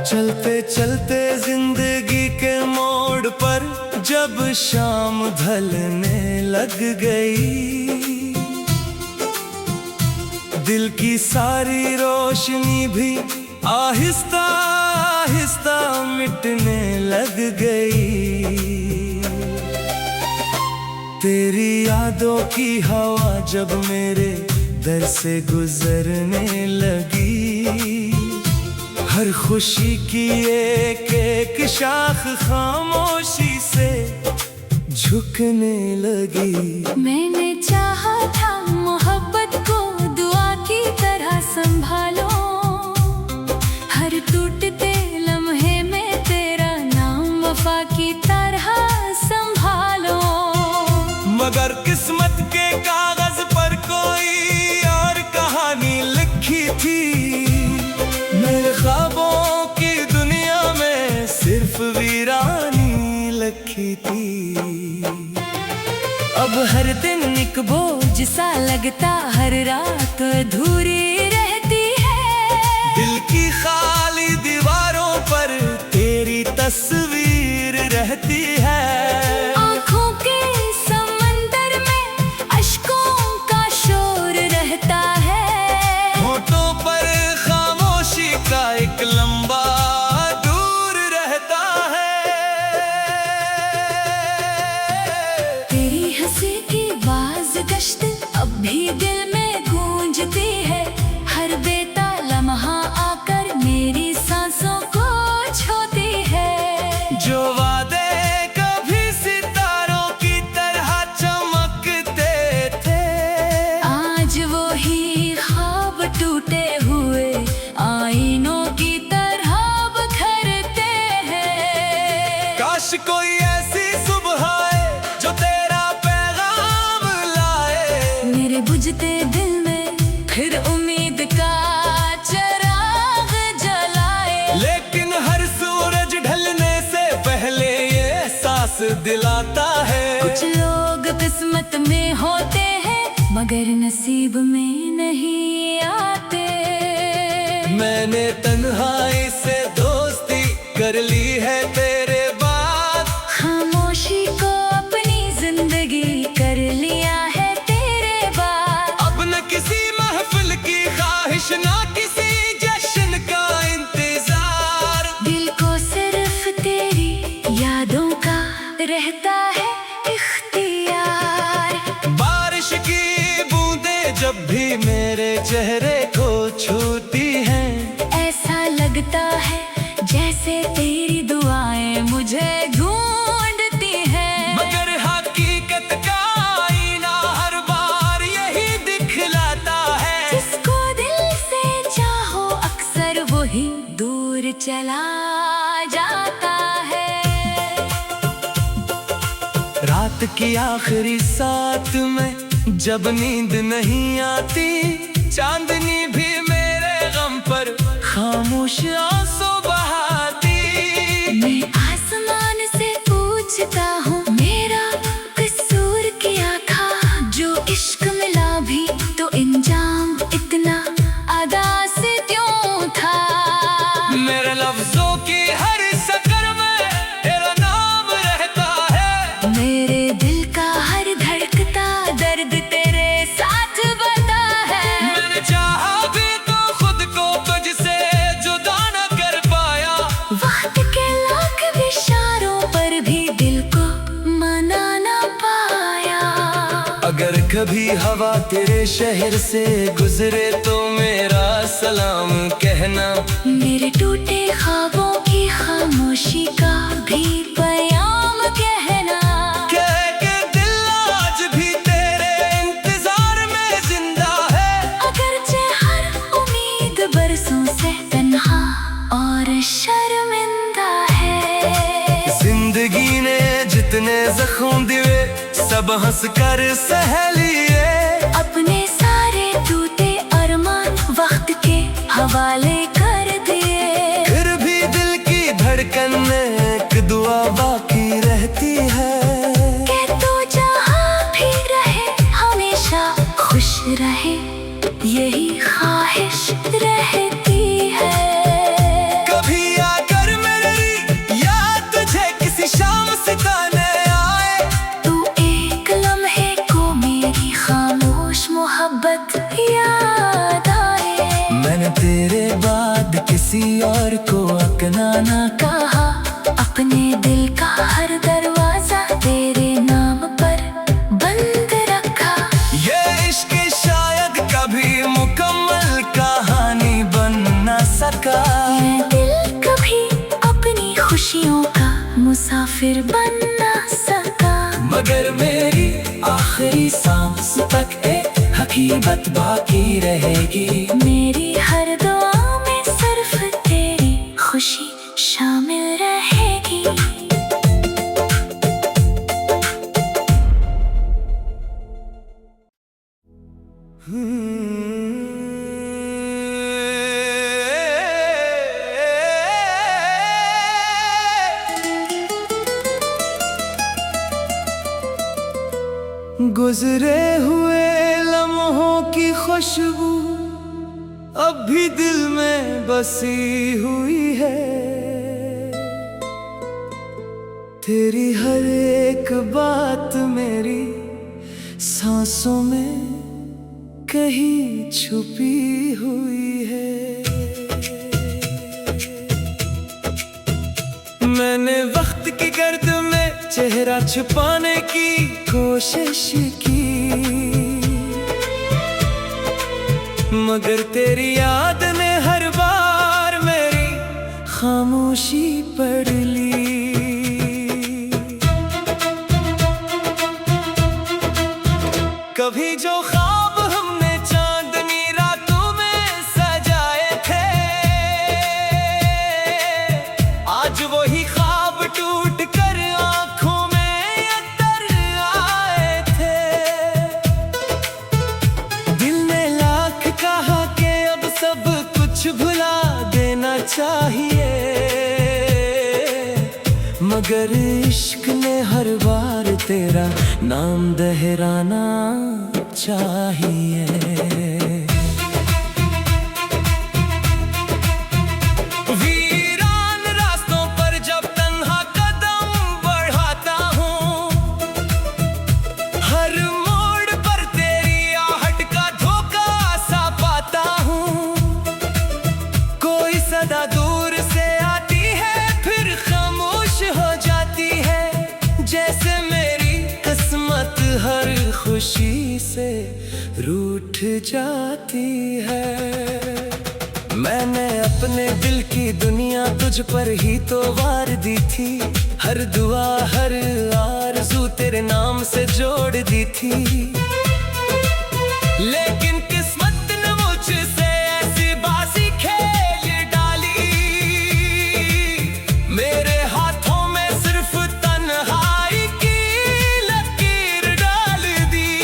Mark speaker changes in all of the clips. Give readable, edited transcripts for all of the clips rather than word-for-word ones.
Speaker 1: चलते चलते जिंदगी के मोड़ पर जब शाम ढलने लग गई, दिल की सारी रोशनी भी आहिस्ता आहिस्ता मिटने लग गई। तेरी यादों की हवा जब मेरे दर से गुजरने लगी, हर खुशी की एक एक शाख खामोशी से झुकने लगी।
Speaker 2: मैंने चाहा था मोहब्बत को दुआ की तरह संभालो, हर टूटते लम्हे में तेरा नाम वफा की तरह संभालो।
Speaker 1: मगर किस्मत के कागज पर कोई और कहानी लिखी थी, मेरे ख्वाबों की दुनिया में सिर्फ वीरानी लिखी थी।
Speaker 2: अब हर दिन एक बोझ सा लगता, हर रात अधूरी रहती है।
Speaker 1: दिल की खाली दीवारों पर तेरी तस्वीर रहती है।
Speaker 2: आँखों के समंदर में अश्कों का शोर रहता है।
Speaker 1: होठों पर खामोशी का एक लंबा दूर रहता है।
Speaker 2: तेरी हंसी की बाज़गश्त अब भी दिल में गूंजती है, हर बेताला लम्हा आकर मेरी सांसों को छूती है।
Speaker 1: जो वादे कभी सितारों की तरह चमकते थे,
Speaker 2: आज वो ही ख्वाब टूटे हुए आईनों की तरह बिखरते हैं।
Speaker 1: काश कोई ऐसी सुबह आए जो तेरा पैगाम लाए,
Speaker 2: मेरे बुझते दिल में फिर उम्मीद का चिराग जलाए।
Speaker 1: लेकिन हर सूरज ढलने से पहले ये एहसास दिलाता है।
Speaker 2: कुछ लोग किस्मत में होते हैं मगर नसीब में नहीं आते।
Speaker 1: मैंने तन्हाई से दोस्ती कर ली है तेरे बाद,
Speaker 2: खामोशी को अपनी जिंदगी कर लिया है तेरे बाद।
Speaker 1: अब न किसी महफिल की ख्वाहिश, ना किसी जश्न का इंतजार।
Speaker 2: दिल को सिर्फ तेरी यादों का रहता है इख्तियार।
Speaker 1: बारिश की बूंदें जब भी मेरे चेहरे को छूती हैं,
Speaker 2: ऐसा लगता है जैसे तेरी दुआएं मुझे ढूंढती हैं।
Speaker 1: मगर हकीकत का आईना हर बार यही दिखलाता है।
Speaker 2: जिसको दिल से चाहो अक्सर वही दूर चला जाता है।
Speaker 1: रात की आखिरी साथ में जब नींद नहीं आती, चांदनी भी मेरे गम पर खामोश आंसू बहाती।
Speaker 2: मैं आसमान से पूछता हूँ मेरा कसूर क्या था, जो इश्क मिला भी तो इंजाम इतना अदा से क्यों था।
Speaker 1: मेरे लफ्जों की हर सकर में तेरा नाम रहता है।
Speaker 2: मेरे दिल का हर धड़कता दर्द तेरे साथ बता है।
Speaker 1: मैंने चाहा भी तो खुद को तुझसे जुदा न कर पाया,
Speaker 2: वक्त के लाख इशारों पर भी दिल को मना ना पाया।
Speaker 1: अगर कभी हवा तेरे शहर से गुजरे तो मेरा सलाम कहना।
Speaker 2: मेरे टूटे ख्वाबों की खामोशी का भी पैगाम कहना।
Speaker 1: कह के दिल आज भी तेरे इंतजार में जिंदा है।
Speaker 2: अगरचे हर उम्मीद बरसों से तन्हा और शर्मिंदा है।
Speaker 1: जिंदगी ने जितना जितने जख्म दिए सब हंस कर सह लिए।
Speaker 2: अपने सारे टूटे अरमान वक्त के हवाले कर दिए।
Speaker 1: फिर भी दिल की धड़कन में एक दुआ बाकी रहती है
Speaker 2: कि तू जहाँ भी रहे हमेशा खुश रहे, यही ख्वाहिश रहती है।
Speaker 1: कभी आकर मेरी याद तुझे किसी शाम सिताने आए,
Speaker 2: तू एक लम्हे को मेरी खामोश मोहब्बत याद आए।
Speaker 1: मैंने तेरे बाद किसी और को अपना ना
Speaker 2: कहा अपने दिल का हर दरवाजा तेरे नाम पर बंद रखा।
Speaker 1: ये इश्क शायद कभी मुकम्मल कहानी बन न सका।
Speaker 2: ये दिल कभी अपनी खुशियों का मुसाफिर बन न सका।
Speaker 1: मगर मेरी आखिरी सांस तक एक हकीकत बाकी रहेगी।
Speaker 2: मेरी हर दुआ में सिर्फ तेरी खुशी शामिल रहेगी।
Speaker 1: गुजरे हुए लम्हों की खुशबू अब भी दिल में बसी हुई है। तेरी हर एक बात मेरी सांसों में कहीं छुपी हुई है। मैंने वक्त की गर्द में चेहरा छुपाने की कोशिश की, मगर तेरी याद ने हर बार मेरी खामोशी पढ़ ली। कभी जो ख्वाब हमने चांदनी रातों में सजाए थे, आज वही ख्वाब टूट कर आंखों में तर आए थे। दिल ने लाख कहा कि अब सब कुछ भुला देना चाहिए, मगर इश्क ने हर बार तेरा नाम दोहराना चाहिए। वीरान रास्तों पर जब तन्हा कदम बढ़ाता हूँ, हर मोड़ पर तेरी आहट का धोखा सा पाता हूँ। कोई सदा दूर से आती है फिर खामोश हो जाती है, जैसे मेरी किस्मत हर खुशी से रूठ जाती है। मैंने अपने दिल की दुनिया तुझ पर ही तो वार दी थी, हर दुआ हर आरज़ू तेरे नाम से जोड़ दी थी। लेकिन किस्मत ने मुझसे ऐसी बाजी खेल डाली, मेरे हाथों में सिर्फ तन्हाई की लकीर डाल दी।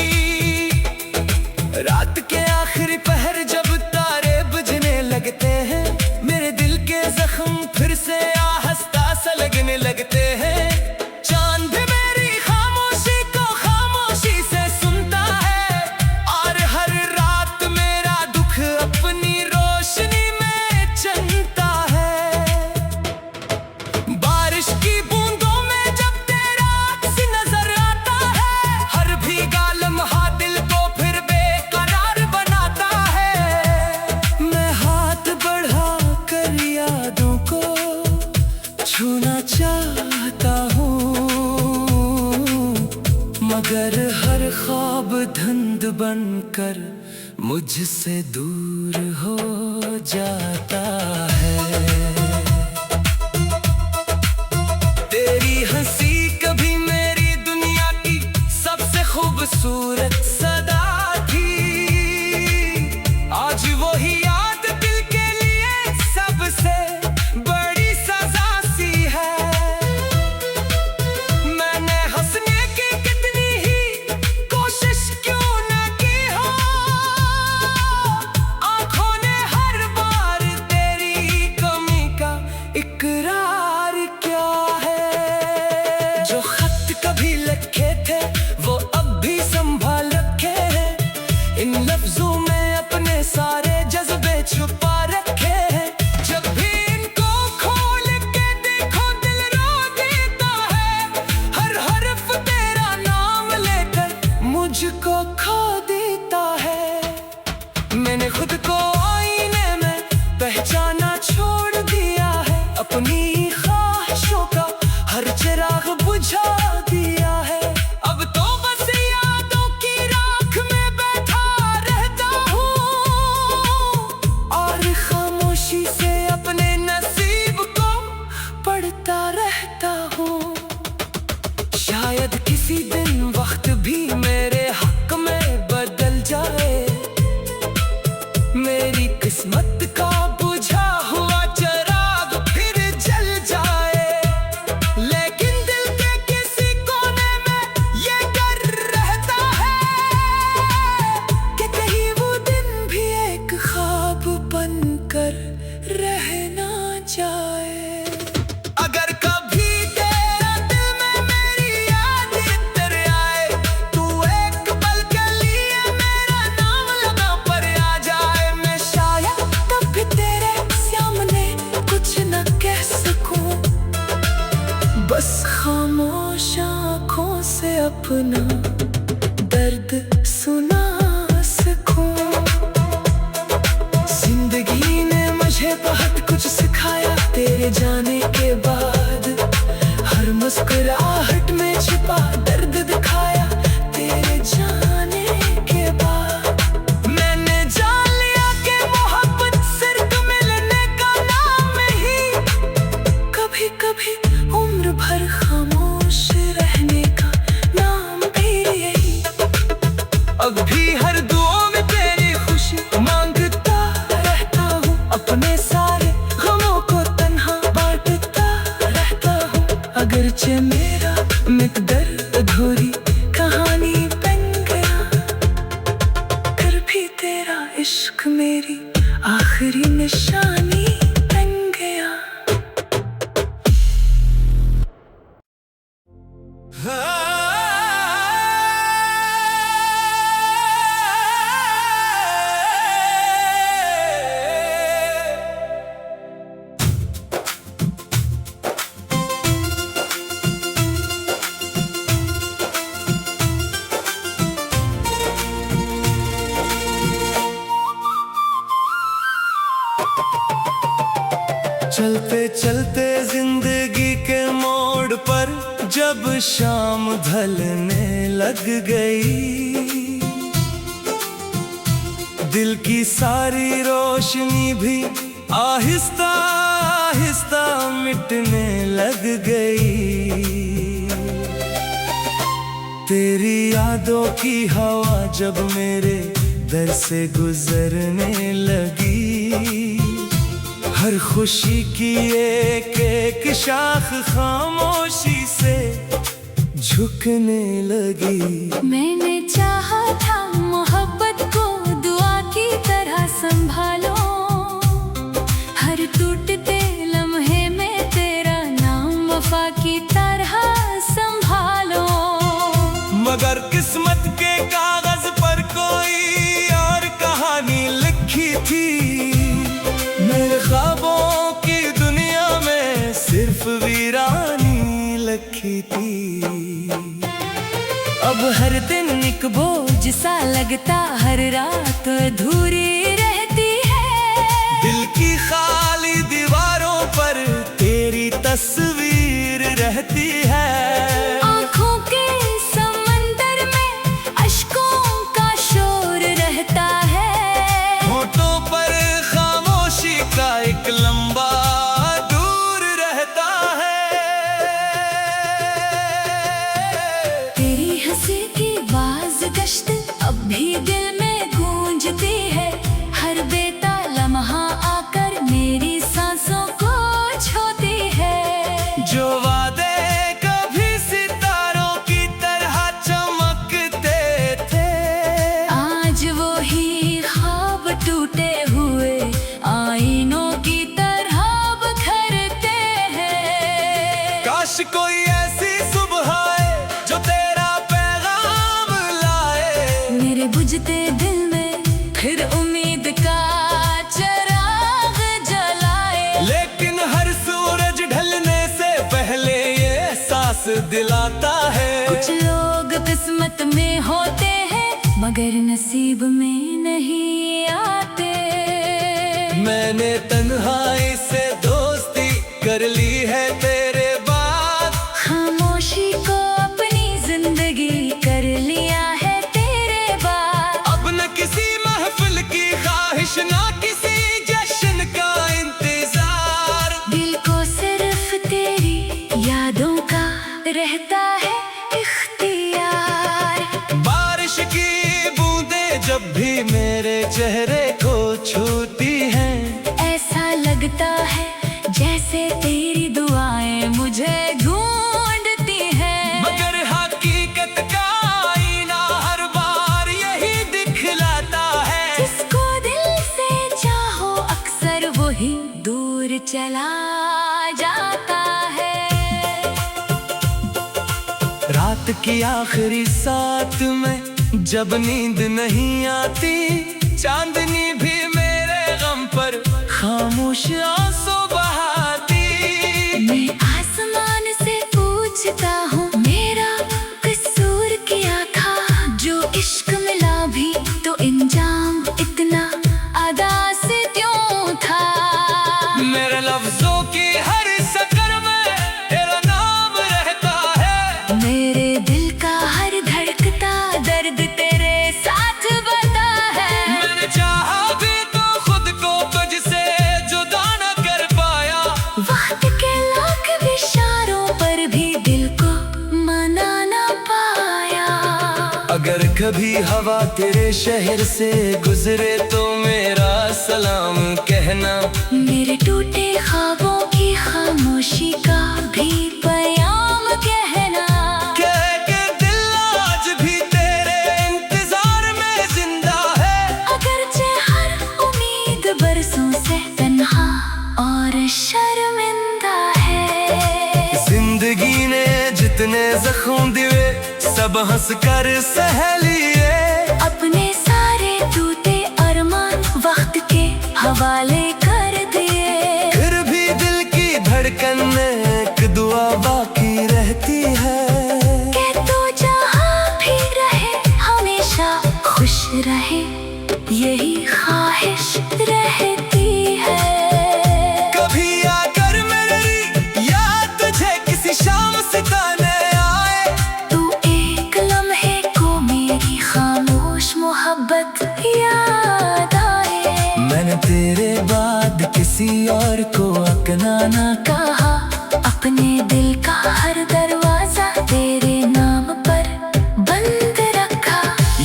Speaker 1: रात के आखिरी पहर जब तारे बुझने लगते हैं, मेरे दिल के जख्म फिर से आहस्ता सा लगने लगते हैं। चांद भी मेरी खामोशी को खामोशी से सुनता है, और हर रात मेरा दुख अपनी रोशनी में चलता है। बारिश की बूंदों में जब तेरा अक्स नजर आता है, हर भीगा लम्हा दिल को फिर बेकरार बनाता है। मैं हाथ बढ़ा कर यादों को छूना चाहता हूँ, मगर हर ख्वाब धुंध बनकर मुझसे दूर हो जाता है। तेरी हंसी कभी मेरी दुनिया की सबसे खूबसूरत सदा थी, आज वही याद दिल के लिए सबसे बड़ी सजा सी है। मैंने शायद किसी दिन वक्त भी मेरे हक में बदल जाए, मेरी किस्मत का बुझा हुआ चिराग फिर जल जाए। लेकिन दिल के किसी कोने में ये डर रहता है कि कहीं वो दिन भी एक ख्वाब बनकर रह ना जाए। अगर कभी तेरा दिल में मेरी याद इतर आए, तू एक पल के लिए मेरा नाम लगा पर आ जाए। मैं शायद तब भी तेरे सामने कुछ न कह सकूं, बस खामोश आँखों से अपना दर्द सुना सकूं। जिंदगी ने मुझे बहुत कुछ सिखाया तेरे जाने के बाद, हर मुस्कुराहट में छिपा दर्द दिखाया तेरे जाने के बाद। मैंने जान लिया कि मोहब्बत सिर्फ मिलने का नाम ही, कभी कभी उम्र भर खामोश रहने का नाम भी यही। अब भी हर दुआ में तेरी खुशी मांगता रहता हूँ, अपने सारे गमों को तन्हा बांटता रहता हूँ। अगरचे मेरा मिकदर अधूरी कहानी बन गया, कर भी तेरा इश्क मेरी आखिरी निशानी बन गया। चलते चलते जिंदगी के मोड़ पर जब शाम ढलने लग गई, दिल की सारी रोशनी भी आहिस्ता आहिस्ता मिटने लग गई। तेरी यादों की हवा जब मेरे दर से गुजरने लगी, हर खुशी की एक एक शाख खामोशी से झुकने लगी।
Speaker 2: मैंने चाहा था मोहब्बत को दुआ की तरह संभालो, हर टूटते लम्हे में तेरा नाम वफा की तरह संभालो।
Speaker 1: मगर किस्मत के कागज पर कोई और कहानी लिखी थी, मेरे ख्वाबों की दुनिया में सिर्फ वीरानी लिखी थी। अब हर दिन एक बोझ सा लगता, हर रात अधूरी रहती है। दिल की खाली दीवारों पर तेरी तस्वीर रहती है।
Speaker 2: आँखों के समंदर में अश्कों का शोर रहता है,
Speaker 1: होठों पर खामोशी का एक लंबा दूर रहता है।
Speaker 2: तेरी हंसी की बाज़गश्त अब भी दिल में गूंजती है, हर बेताला लम्हा आकर मेरी सांसों को छोती है।
Speaker 1: जो वादे कभी सितारों की तरह चमकते थे,
Speaker 2: आज वो ही ख्वाब टूटे हुए आईनों की तरह बिखरते हैं।
Speaker 1: काश कोई ऐसी सुबह आए जो तेरा पैगाम लाए,
Speaker 2: मेरे बुझते दिल में फिर उम्मीद का चिराग जलाए।
Speaker 1: लेकिन हर सूरज ढलने से पहले ये एहसास दिलाता है।
Speaker 2: कुछ लोग किस्मत में होते हैं मगर नसीब में नहीं आते।
Speaker 1: मैंने तन्हाई से दोस्ती कर ली है तेरे बाद,
Speaker 2: खामोशी को अपनी जिंदगी कर लिया है तेरे बाद।
Speaker 1: अब न किसी महफिल की ख्वाहिश, ना किसी जश्न का इंतजार,
Speaker 2: दिल को सिर्फ तेरी यादों का रहता है इख्तियार।
Speaker 1: बारिश की बूंदें जब भी मेरे चेहरे को छूती हैं,
Speaker 2: ऐसा लगता है जैसे तेरी दुआएं मुझे ढूंढती हैं।
Speaker 1: मगर हकीकत का आईना हर बार यही दिखलाता है।
Speaker 2: जिसको दिल से चाहो अक्सर वही दूर चला जाता है।
Speaker 1: रात की आखिरी साथ में जब नींद नहीं आती, चांदनी भी मेरे गम पर खामोश आंसू बहाती।
Speaker 2: मैं आसमान से पूछता हूँ मेरा कसूर क्या था, जो इश्क मिला भी तो इंजाम इतना अदा से क्यों था।
Speaker 1: मेरे लफ्जों की हर सकर में तेरा नाम रहता है।
Speaker 2: मेरे दिल का हर धड़कता दर्द तेरे साथ बता है।
Speaker 1: मैंने चाहा भी तो खुद को तुझसे जुदा न कर पाया।
Speaker 2: वक्त के लाख इशारों पर भी दिल को मना ना पाया।
Speaker 1: अगर कभी हवा तेरे शहर से गुजरे तो मेरा सलाम कहना।
Speaker 2: मेरे टूटे ख्वाबों की खामोशी का भी पैगाम कहना।
Speaker 1: कह के दिल आज भी तेरे इंतजार में जिंदा है।
Speaker 2: अगरचे हर उम्मीद बरसों से तन्हा और शर्मिंदा है।
Speaker 1: जिंदगी ने जितने जख्म दिए सब हंस कर सह लिए।
Speaker 2: अपने सारे टूटे अरमान वक्त के हवाले कर दिए।
Speaker 1: फिर भी दिल की धड़कन में एक दुआ बाकी रहती है
Speaker 2: कि तू जहाँ भी रहे हमेशा खुश रहे, यही ख्वाहिश रहती है।
Speaker 1: कभी आकर मेरी याद तुझे किसी शाम सिताने आए।
Speaker 2: तू एक लम्हे को मेरी खामोश मोहब्बत याद आए।
Speaker 1: मैंने तेरे बाद किसी और को अपना ना
Speaker 2: कहा अपने दिल का हर दरवाजा तेरे नाम पर बंद रखा।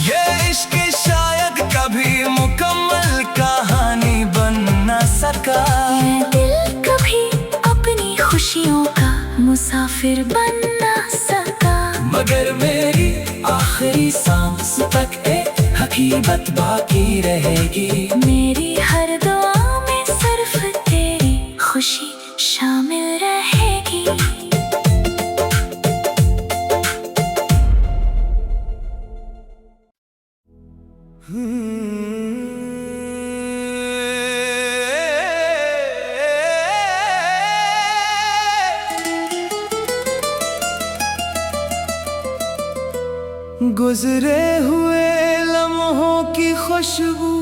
Speaker 1: ये इश्क शायद कभी मुकम्मल कहानी बन न सका।
Speaker 2: मैं दिल कभी अपनी खुशियों का मुसाफिर बन ना सका।
Speaker 1: मगर मेरी आखिरी सांस तक एक हकीकत बाकी रहेगी।
Speaker 2: मेरी हर दुआ में सिर्फ तेरी खुशी शामिल रहेगी।
Speaker 1: गुजरे हुए लम्हों की खुशबू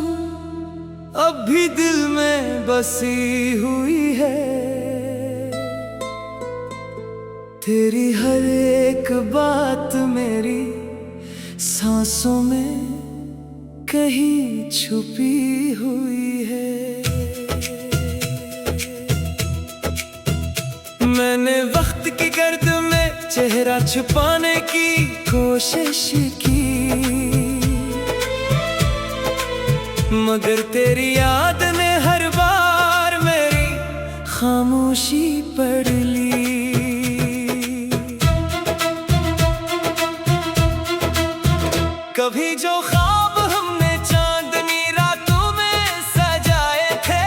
Speaker 1: अब भी दिल में बसी हुई है। तेरी हर एक बात मेरी सांसों में कहीं छुपी हुई है। मैंने वक्त की गर्द में चेहरा छुपाने की कोशिश की, मगर तेरी याद ने हर बार मेरी खामोशी पढ़ ली। कभी जो ख्वाब हमने चांदनी रातों में सजाए थे,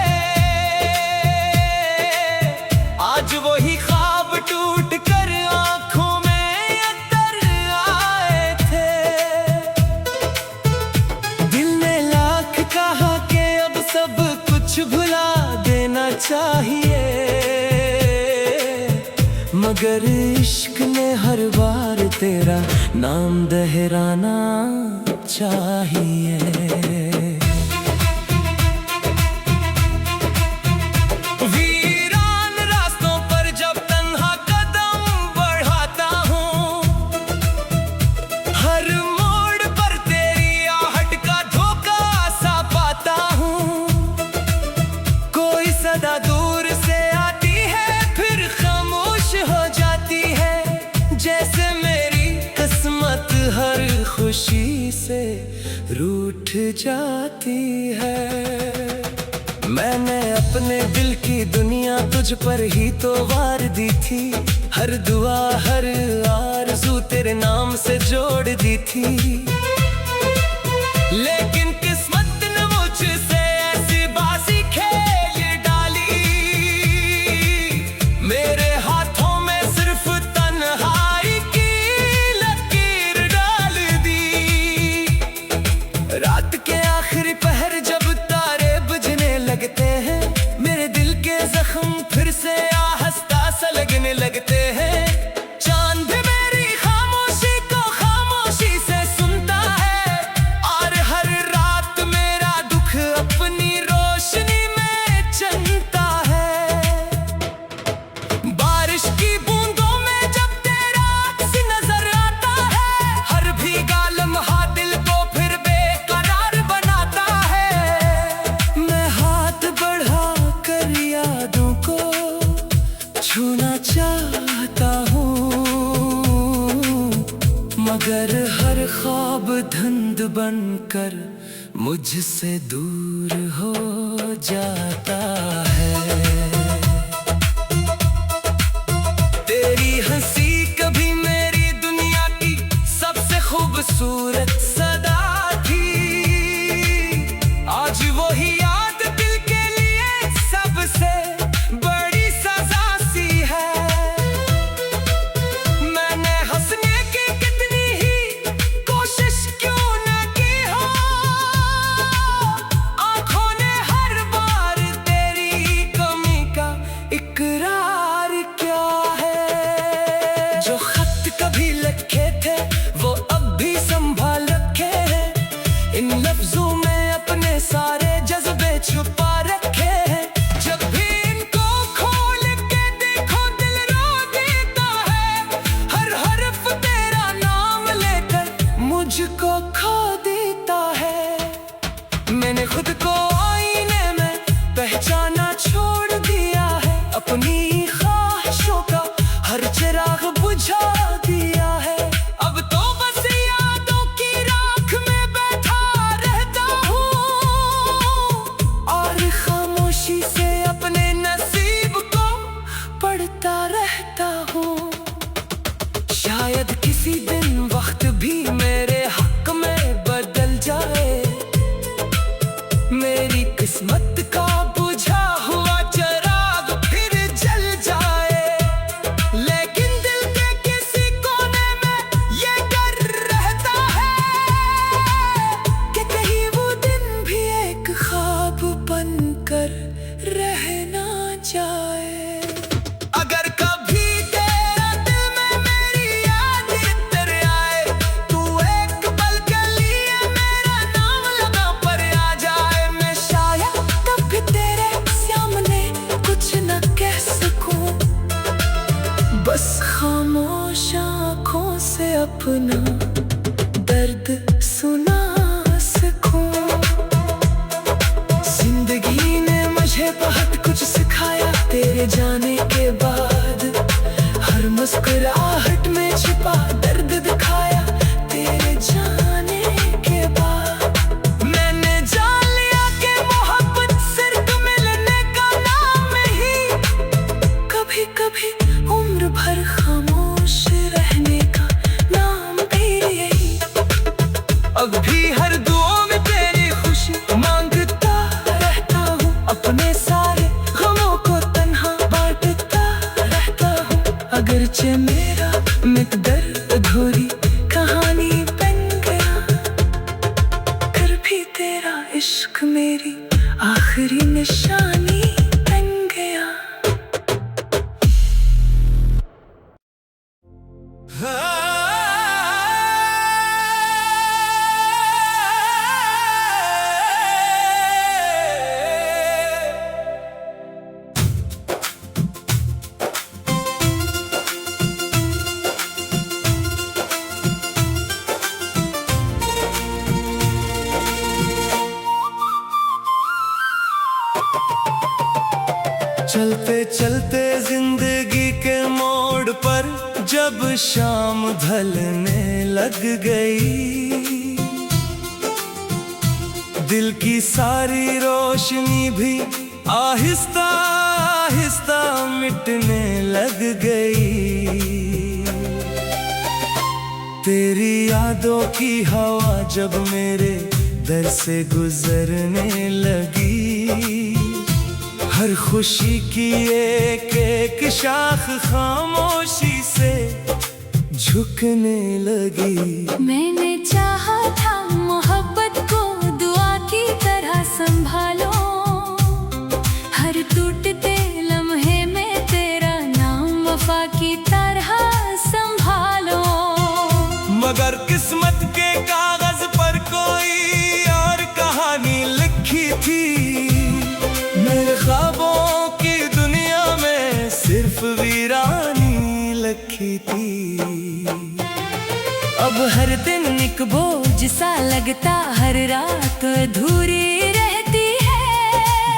Speaker 1: आज वही ख्वाब टूट कर आंखों में तर आए थे। दिल ने लाख कहा कि अब सब कुछ भुला देना चाहिए, मगर इश्क ने हर बार तेरा नाम दोहराना चाहिए। वीरान रास्तों पर जब तन्हा कदम बढ़ाता हूँ, हर मोड़ पर तेरी आहट का धोखा सा पाता हूँ। कोई सदा दूर से आती है फिर खामोश हो जाती है, जैसे मेरी रूठ जाती है। मैंने अपने दिल की दुनिया तुझ पर ही तो वार दी थी, हर दुआ हर आरज़ू तेरे नाम से जोड़ दी थी। लेकिन किस्मत ने मुझसे ऐसी बाजी खेल डाली, मेरे हाथों में सिर्फ तन्हाई की लकीर डाल दी। रात के आखिरी पहर जब तारे बुझने लगते हैं, मेरे दिल के जख्म फिर से आहस्ता सा लगने लगते हैं। चांद भी मेरी खामोशी को खामोशी से सुनता है, और हर रात मेरा दुख अपनी रोशनी में चलता है। बारिश की बूंदों में जब तेरा अक्स नजर आता है, हर भीगा लम्हा दिल को फिर बेकरार बनाता है। मैं हाथ बढ़ा कर यादों को छूना चाहता हूँ, मगर हर ख्वाब धुंध बनकर मुझसे दूर हो जाता है। तेरी हंसी कभी मेरी दुनिया की सबसे खूबसूरत सदा थी, आज वो ही याद दिल के लिए सबसे बड़ी सजा सी है। मैंने हंसने की कितनी ही कोशिश क्यों न की हो, आंखों ने हर बार तेरी कमी का इकरार क्या है। जो खत कभी लिखे थे वो अब भी संभाल रखे हैं, इन लफ्जों में अपने सारे जज्बे छुपा रखे हैं। जब भी इनको खोल के देखो दिल रो देता है, हर हर्फ तेरा नाम लेकर मुझको खो देता है। मैंने खुद को आईने में पहचाना छोड़ दिया है, अपनी ख्वाहिशों का हर चिराग बुझा दिया है। अब तो बस यादों की राख में बैठा रहता हूँ, और खामोशी से अपने नसीब को पढ़ता रहता हूँ। शायद किसी दिन वक्त भी मेरे हक में बदल जाए, मेरी किस्मत का बुझा हुआ चिराग फिर जल जाए। लेकिन दिल के किसी कोने में ये डर रहता है कि कहीं वो दिन भी एक ख्वाब बनकर रह ना जाए। अगर कभी तेरा दिल में मेरी याद इतर आए, तू एक पल के लिए मेरा नाम लगा पर आ जाए। मैं शायद तब भी तेरे सामने कुछ न कह सकूं, बस खामोश आँखों से अपना दर्द सुना सकूं। जिंदगी ने मुझे बहुत कुछ सिखाया तेरे जाने के बाद, हर मुस्कुराहट में छिपा दर्द दिखाया तेरे जाने के बाद। मैंने जान लिया कि मोहब्बत सिर्फ मिलने का नाम ही, कभी कभी उम्र भर खामोश रहने का नाम भी यही। अब भी हर दुआ में तेरी खुशी मांगता रहता हूँ, अपने सारे गमों को तन्हा बांटता रहता हूँ। अगरचे मेरा मिकदर अधूरी कहानी बन गया, फिर भी तेरा इश्क मेरी आखिरी निशानी बन गया। चलते चलते जिंदगी के मोड़ पर जब शाम ढलने लग गई, दिल की सारी रोशनी भी आहिस्ता आहिस्ता मिटने लग गई। तेरी यादों की हवा जब मेरे दर से गुजरने लगी, हर खुशी की एक एक शाख खामोशी से झुकने लगी।
Speaker 2: मैंने चाहा था मोहब्बत को दुआ की तरह संभालो, हर टूटते लम्हे में तेरा नाम वफा की तरह संभालो।
Speaker 1: मगर किस्मत के कागज पर कोई और कहानी लिखी थी, मेरे ख्वाबों की दुनिया में सिर्फ वीरानी लिखी थी। अब हर दिन एक बोझ सा लगता, हर रात अधूरी रहती है।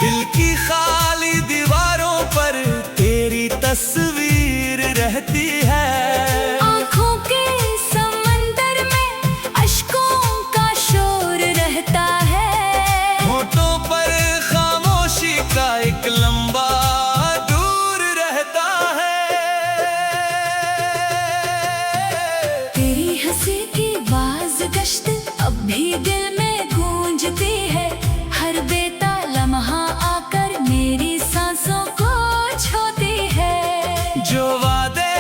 Speaker 1: दिल की खाली दीवारों पर तेरी तस्वीर रहती है।
Speaker 2: आँखों के समंदर में अश्कों का शोर रहता है,
Speaker 1: होठों पर खामोशी का एक लंबा दूर रहता है।
Speaker 2: तेरी हंसी की बाज गश्त अब भी दिल में गूंजती है, हर बेताला लम्हा आकर मेरी सांसों को छूती है।
Speaker 1: जो वादे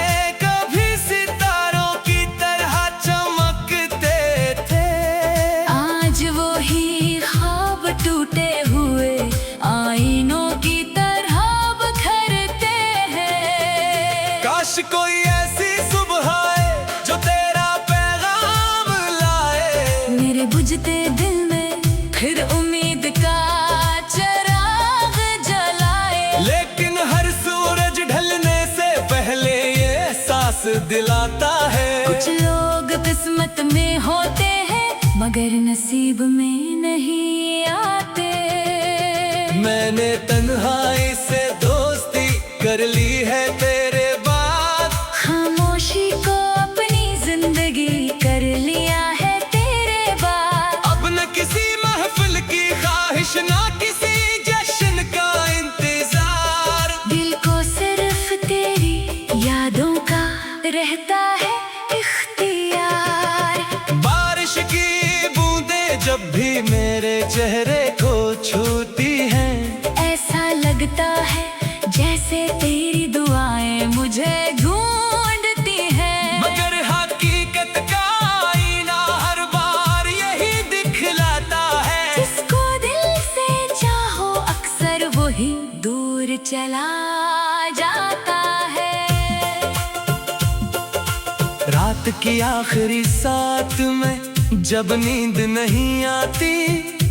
Speaker 1: कभी सितारों की तरह चमकते थे,
Speaker 2: आज वो ही ख्वाब टूटे हुए आईनों की तरह बिखरते हैं।
Speaker 1: काश कोई ऐसी सुबह आए जो तेरा पैगाम लाए,
Speaker 2: मेरे बुझते दिल में फिर उम्मीद का चिराग जलाए।
Speaker 1: लेकिन हर सूरज ढलने से पहले ये एहसास दिलाता है।
Speaker 2: कुछ लोग किस्मत में होते हैं मगर नसीब में नहीं आते।
Speaker 1: मैंने तन्हाई से दोस्ती कर ली है तेरे बाद,
Speaker 2: खामोशी को अपनी जिंदगी कर लिया है तेरे बाद।
Speaker 1: अब न किसी महफिल की ख्वाहिश, ना किसी जश्न का इंतजार।
Speaker 2: दिल को सिर्फ तेरी यादों का रहता है इख्तियार।
Speaker 1: बारिश की बूंदें जब भी मेरे चेहरे को छूती हैं,
Speaker 2: ऐसा लगता है जैसे तेरी दुआएं मुझे ढूंढती हैं।
Speaker 1: मगर हकीकत का आईना हर बार यही दिखलाता है।
Speaker 2: जिसको दिल से चाहो अक्सर वही दूर चला जाता है।
Speaker 1: रात की आखिरी साथ में जब नींद नहीं आती,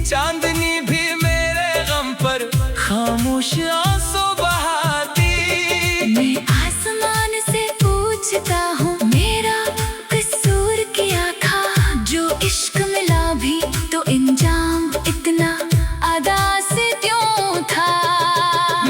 Speaker 1: चांदनी भी मेरे गम पर खामोश आंसू बहाती।
Speaker 2: मैं आसमान से पूछता हूँ मेरा कसूर क्या था, जो इश्क मिला भी तो इंजाम इतना अदा से क्यों था।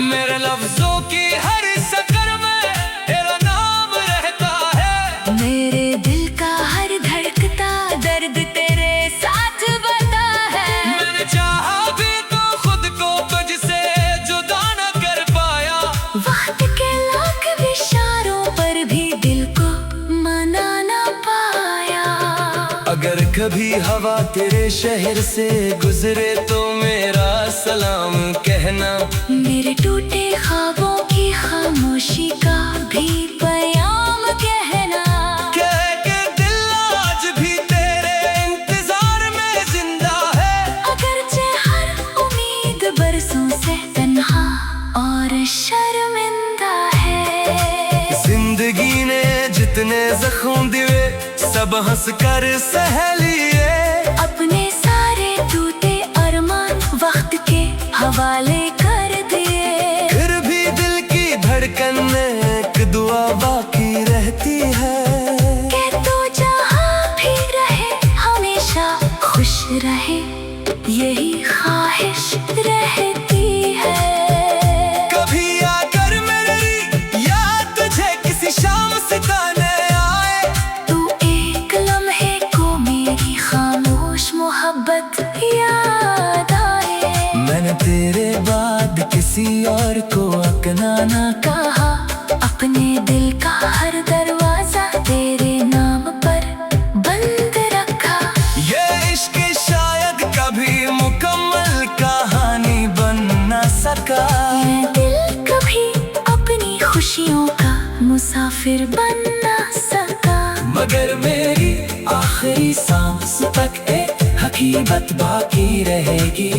Speaker 1: मेरे लफ्जों की हर सकर में तेरा नाम रहता है।
Speaker 2: मेरे दिल का हर धड़कता दर्द तेरे साथ बता है।
Speaker 1: मैंने चाहा भी तो खुद को तुझसे जुदा न कर पाया,
Speaker 2: वक्त के लाख इशारों पर भी दिल को मना ना पाया।
Speaker 1: अगर कभी हवा तेरे शहर से गुजरे तो मेरा सलाम कहना।
Speaker 2: मेरे टूटे ख्वाबों की खामोशी का भी पैगाम कहना।
Speaker 1: कह के दिल आज भी तेरे इंतजार में जिंदा है।
Speaker 2: अगरचे हर उम्मीद बरसों से तन्हा और शर्मिंदा है।
Speaker 1: जिंदगी ने जितने जख्म दिए सब हंस कर सह लिए।
Speaker 2: अपने सारे टूटे अरमान वक्त के हवाले कर दिए।
Speaker 1: फिर भी दिल की धड़कन में एक दुआ बाकी रहती है
Speaker 2: कि तू जहाँ भी रहे हमेशा खुश रहे, यही ख्वाहिश रहती है।
Speaker 1: कभी आकर मेरी याद तुझे किसी शाम सिताने आए,
Speaker 2: तू एक लम्हे को मेरी खामोश मोहब्बत याद
Speaker 1: तेरे बाद किसी और को अपनाना।
Speaker 2: कहा अपने दिल का हर दरवाजा तेरे नाम पर बंद रखा।
Speaker 1: ये इश्क शायद कभी मुकम्मल कहानी बन न सका।
Speaker 2: मैं दिल कभी अपनी खुशियों का मुसाफिर बन न सका।
Speaker 1: मगर मेरी आखिरी सांस तक एक हकीकत बाकी रहेगी।